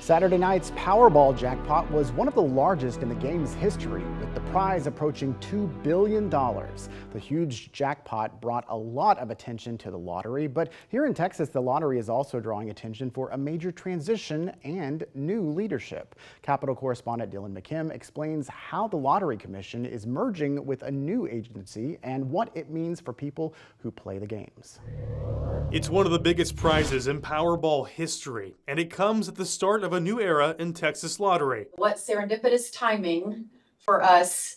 Saturday night's Powerball jackpot was one of the largest in the game's history, with the prize approaching $2 billion. The huge jackpot brought a lot of attention to the lottery, but here in Texas, the lottery is also drawing attention for a major transition and new leadership. Capitol correspondent McKim explains how the Lottery Commission is merging with a new agency and what it means for people who play the games. It's one of the biggest prizes in Powerball history, and it comes at the start of a new era in Texas lottery. What serendipitous timing for us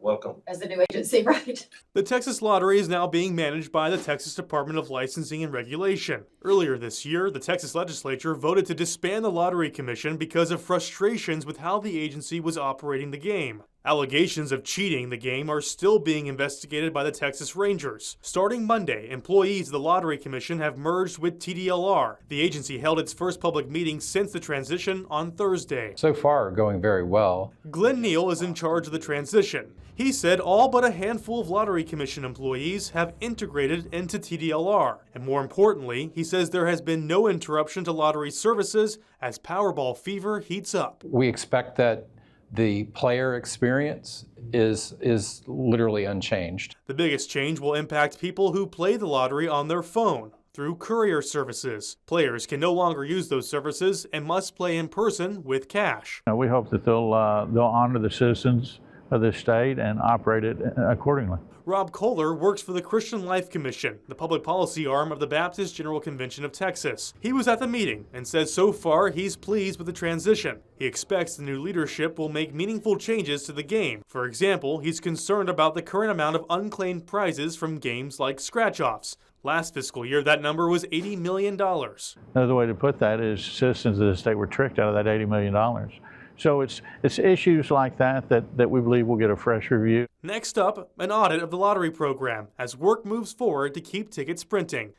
Welcome. as the new agency, right? The Texas Lottery is now being managed by the Texas Department of Licensing and Regulation. Earlier this year, the Texas legislature voted to disband the Lottery Commission because of frustrations with how the agency was operating the game. Allegations of cheating the game are still being investigated by the Texas Rangers. Starting Monday, employees of the Lottery Commission have merged with TDLR. The agency held its first public meeting since the transition on Thursday. So far, going very well. Glenn Neal is in charge of the transition. He said all but a handful of Lottery Commission employees have integrated into TDLR. And more importantly, he says there has been no interruption to lottery services as Powerball fever heats up. We expect that the player experience is literally unchanged. The biggest change will impact people who play the lottery on their phone through courier services. Players can no longer use those services and must play in person with cash. We hope that they'll honor the citizens of this state and operate it accordingly. Rob Kohler works for the Christian Life Commission, the public policy arm of the Baptist General Convention of Texas. He was at the meeting and says so far he's pleased with the transition. He expects the new leadership will make meaningful changes to the game. For example, he's concerned about the current amount of unclaimed prizes from games like scratch-offs. Last fiscal year, that number was $80 million. Another way to put that is citizens of the state were tricked out of that $80 million. So it's issues like that we believe will get a fresh review. Next up, an audit of the lottery program as work moves forward to keep tickets printing.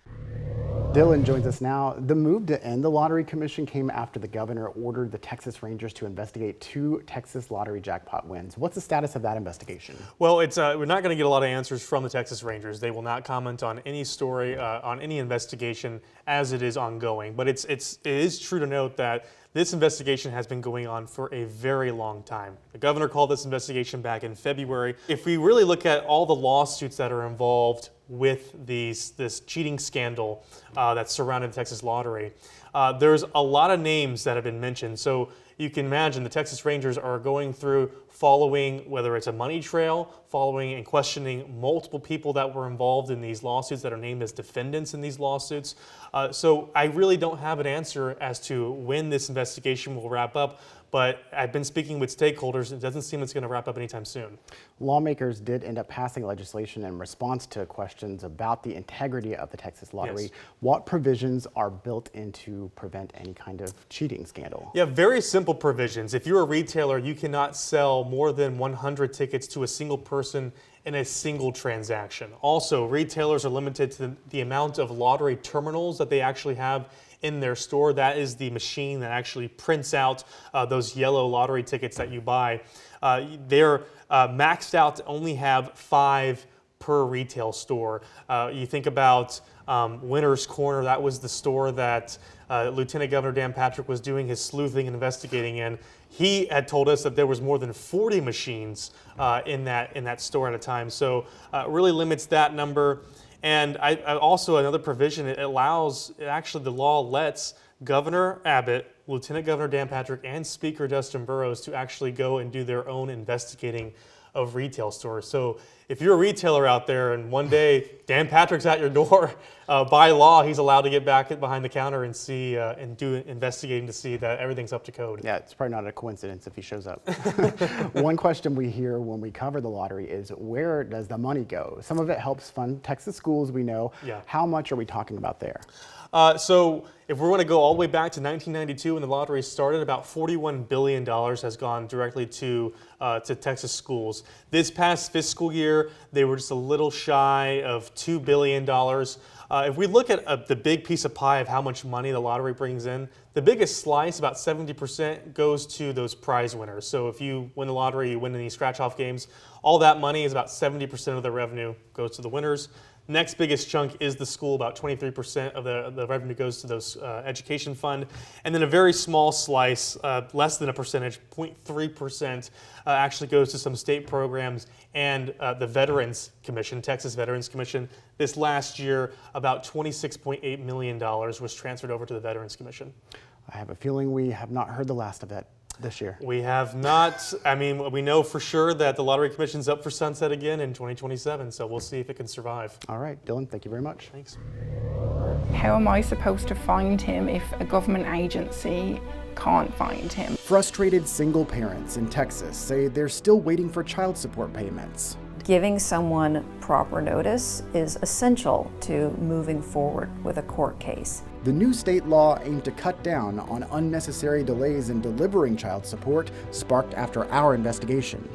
Dylan joins us now. The move to end the Lottery Commission came after the governor ordered the Texas Rangers to investigate 2 Texas lottery jackpot wins. What's the status of that investigation? Well, we're not going to get a lot of answers from the Texas Rangers. They will not comment on any story, on any investigation as it is ongoing. But it is true to note that this investigation has been going on for a very long time. The governor called this investigation back in February. If we really look at all the lawsuits that are involved with this cheating scandal that surrounded the Texas Lottery, there's a lot of names that have been mentioned. So you can imagine the Texas Rangers are going through following, whether it's a money trail, following and questioning multiple people that were involved in these lawsuits that are named as defendants in these lawsuits. So I really don't have an answer as to when this investigation will wrap up, but I've been speaking with stakeholders. It doesn't seem it's going to wrap up anytime soon. Lawmakers did end up passing legislation in response to questions about the integrity of the Texas Lottery. Yes. What provisions are built in to prevent any kind of cheating scandal? Yeah, very simple provisions. If you're a retailer, you cannot sell more than 100 tickets to a single person in a single transaction. Also, retailers are limited to the amount of lottery terminals that they actually have in their store. That is the machine that actually prints out those yellow lottery tickets that you buy. They're maxed out to only have 5 per retail store. You think about Winter's Corner. That was the store that Lieutenant Governor Dan Patrick was doing his sleuthing and investigating in. He had told us that there was more than 40 machines in that store at a time. So it really limits that number. And I also, another provision, the law lets Governor Abbott, Lieutenant Governor Dan Patrick, and Speaker Dustin Burrows to actually go and do their own investigating of retail stores. So if you're a retailer out there and one day Dan Patrick's at your door, by law he's allowed to get back behind the counter and see and do investigating to see that everything's up to code. Yeah, it's probably not a coincidence if he shows up. One question we hear when we cover the lottery is, where does the money go? Some of it helps fund Texas schools, we know. Yeah. How much are we talking about there? So if we're going to go all the way back to 1992 when the lottery started, about $41 billion has gone directly to Texas schools. This past fiscal year, they were just a little shy of $2 billion. If we look at the big piece of pie of how much money the lottery brings in, the biggest slice, about 70%, goes to those prize winners. So if you win the lottery, you win any scratch-off games, all that money is about 70% of the revenue goes to the winners. Next biggest chunk is the school. About 23% of the revenue goes to those education fund. And then a very small slice, less than a percentage, 0.3%, actually goes to some state programs and the Veterans Commission, Texas Veterans Commission. This last year, about $26.8 million was transferred over to the Veterans Commission. I have a feeling we have not heard the last of it this year. We have not. I mean, we know for sure that the Lottery Commission's up for sunset again in 2027, so we'll see if it can survive. All right, Dylan, thank you very much. Thanks. How am I supposed to find him if a government agency can't find him? Frustrated single parents in Texas say they're still waiting for child support payments. Giving someone proper notice is essential to moving forward with a court case. The new state law aimed to cut down on unnecessary delays in delivering child support, sparked after our investigation.